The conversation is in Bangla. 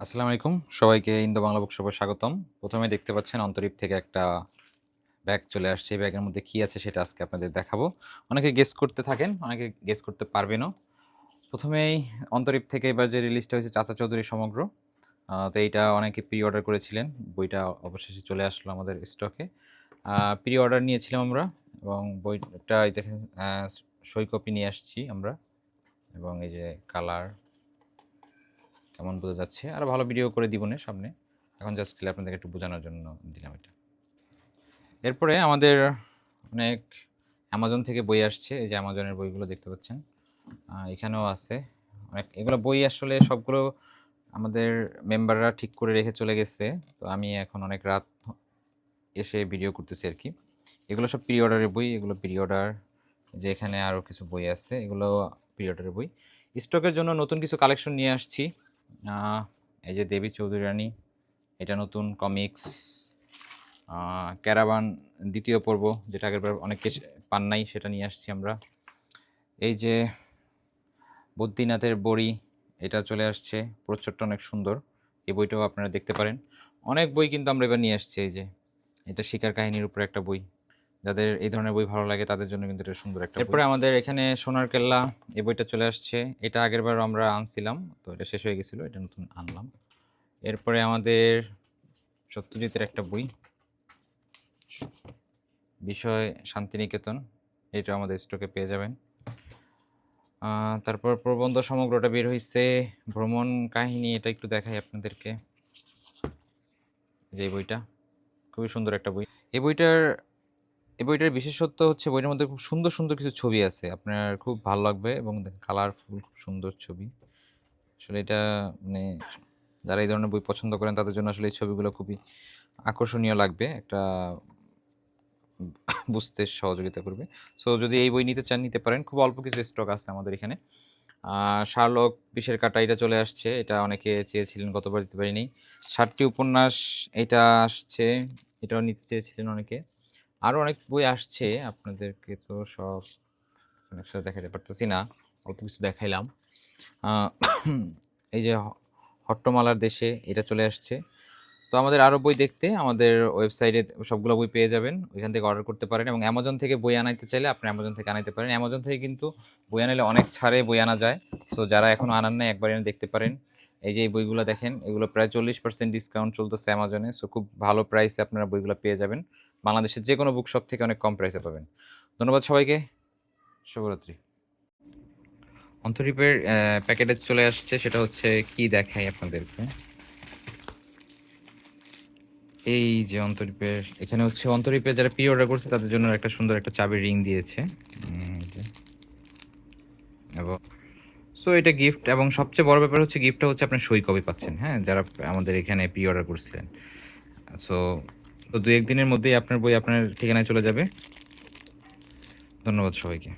আসসালামু আলাইকুম। সবাইকে ইন্দো বাংলা বুকশপে স্বাগতম। ১ম এ দেখতে পাচ্ছেন অন্তরীপ থেকে একটা ব্যাগ চলে আসছে। এই ব্যাগের মধ্যে কি আছে সেটা আজকে আপনাদের দেখাবো। অনেকে গেস করতে থাকেন, অনেকে গেস করতে পারবেনও। ১ম এই অন্তরীপ থেকে এবার যে রিলিজটা হয়েছে চাচা চৌধুরী সমগ্র। তো এইটা অনেকে প্রি অর্ডার করেছিলেন। বইটা অবশেষে চলে আসলো আমাদের স্টকে। প্রি অর্ডার নিয়েছিলাম আমরা এবং বইটা এই দেখেন সই কপি নিয়ে আসছি আমরা এবং এই যে কালার কেমন বোঝা যাচ্ছে। আরো ভালো ভিডিও করে দিবনে সামনে। এখন জাস্ট খালি আপনাদেরকে একটু বোঝানোর জন্য দিলাম এটা। এরপরে আমাদের অনেক অ্যামাজন থেকে বই আসছে। এই যে অ্যামাজনের বইগুলো দেখতে পাচ্ছেন। এখানেও আছে। অনেক এগুলো বই আসলে সবগুলো আমাদের মেম্বাররা ঠিক করে রেখে চলে গেছে। তো আমি এখন অনেক রাত এসে ভিডিও করতেছি আরকি। এগুলো সব প্রি অর্ডারের বই। এগুলো প্রি অর্ডার। যে এখানে আরো কিছু বই আছে। এগুলো প্রি অর্ডারের বই। স্টকের জন্য নতুন কিছু কালেকশন নিয়ে আসছি। আ এই যে দেবী চৌধুরী রানী, এটা নতুন কমিক্স। ক্যারাভান ২য় পর্ব, যেটা আগেরবার অনেকে পান নাই, সেটা নিয়ে আসছি আমরা। এই যে বদ্রীনাথের বড়ি, এটা চলে আসছে। প্রচ্ছদটা অনেক সুন্দর। এই বইটাও আপনারা দেখতে পারেন। অনেক বই কিন্তু আমরা এবার নিয়ে আসছি। এই যে এটা শিকার কাহিনীর উপরে একটা বই। যাদের এই ধরনের বই ভালো লাগে তাদের জন্য কিন্তু এটা সুন্দর একটা বই। এরপরে আমাদের এখানে সোনার কেল্লা, এই বইটা চলে আসছে। এটা আগেরবার আমরা আনছিলাম, তো এটা শেষ হয়ে গেছিল, এটা নতুন আনলাম। এরপরে আমাদের সত্যজিতের একটা বই, বিষয় শান্তিনিকেতন, এটা আমাদের স্টকে পেয়ে যাবেন। তারপর প্রবন্ধ সমগ্রটা বের হইছে। ভ্রমণ কাহিনী, এটা একটু দেখাই আপনাদেরকে। যে বইটা খুবই সুন্দর একটা বই। এই বইটার বিশেষত্ব হচ্ছে বইটার মধ্যে খুব সুন্দর সুন্দর কিছু ছবি আছে, আপনার খুব ভালো লাগবে এবং কালারফুল, খুব সুন্দর ছবি। আসলে এটা মানে যারা এই ধরনের বই পছন্দ করেন তাদের জন্য আসলে এই ছবিগুলো খুবই আকর্ষণীয় লাগবে, একটা বুঝতে সহযোগিতা করবে। সো যদি এই বই নিতে চান নিতে পারেন, খুব অল্প কিছু স্টক আছে আমাদের এখানে। শার্লক বিষের কাঁটা, এটা চলে আসছে। এটা অনেকে চেয়েছিলেন, গতবার দিতে পারিনি। ৬০টি উপন্যাস, এটা আসছে, এটাও নিতে চেয়েছিলেন অনেকে। আরও অনেক বই আসছে, আপনাদেরকে তো সব একসাথে দেখাতে পারতেছি না, অল্প কিছু দেখাইলাম। এই যে হট্টমালার দেশে, এটা চলে আসছে। তো আমাদের আরও বই দেখতে আমাদের ওয়েবসাইটে সবগুলো বই পেয়ে যাবেন, ওইখান থেকে অর্ডার করতে পারেন এবং অ্যামাজন থেকে বই আনাইতে চাইলে আপনি অ্যামাজন থেকে আনাইতে পারেন। অ্যামাজন থেকে কিন্তু বই আনাইলে অনেক ছাড়ে বই আনা যায়। সো যারা এখনও আনান নাই, একবার এনে দেখতে পারেন। এই যে এই বইগুলো দেখেন, এগুলো প্রায় 40% ডিসকাউন্ট চলতেছে অ্যামাজনে। সো খুব ভালো প্রাইসে আপনারা বইগুলো পেয়ে যাবেন। বাংলাদেশের যে কোনো বুক শপ থেকে অনেক কম প্রাইসে পাবেন। ধন্যবাদ সবাইকে। শুভরাত্রি। অন্তরীপের প্যাকেটে চলে আসছে, সেটা হচ্ছে কি দেখাই আপনাদেরকে। এই যে অন্তরীপের, এখানে হচ্ছে অন্তরীপের যারা প্রি অর্ডার করছে তাদের জন্য একটা সুন্দর একটা চাবির রিং দিয়েছে। এবং সো এটা গিফট, এবং সবচেয়ে বড় ব্যাপার হচ্ছে গিফটটা হচ্ছে আপনার সই কপি পাচ্ছেন, হ্যাঁ, যারা আমাদের এখানে প্রি অর্ডার করছিলেন। সো তো ২-১ দিনের মধ্যেই আপনার বই আপনার ঠিকানায় চলে যাবে। ধন্যবাদ সবাইকে।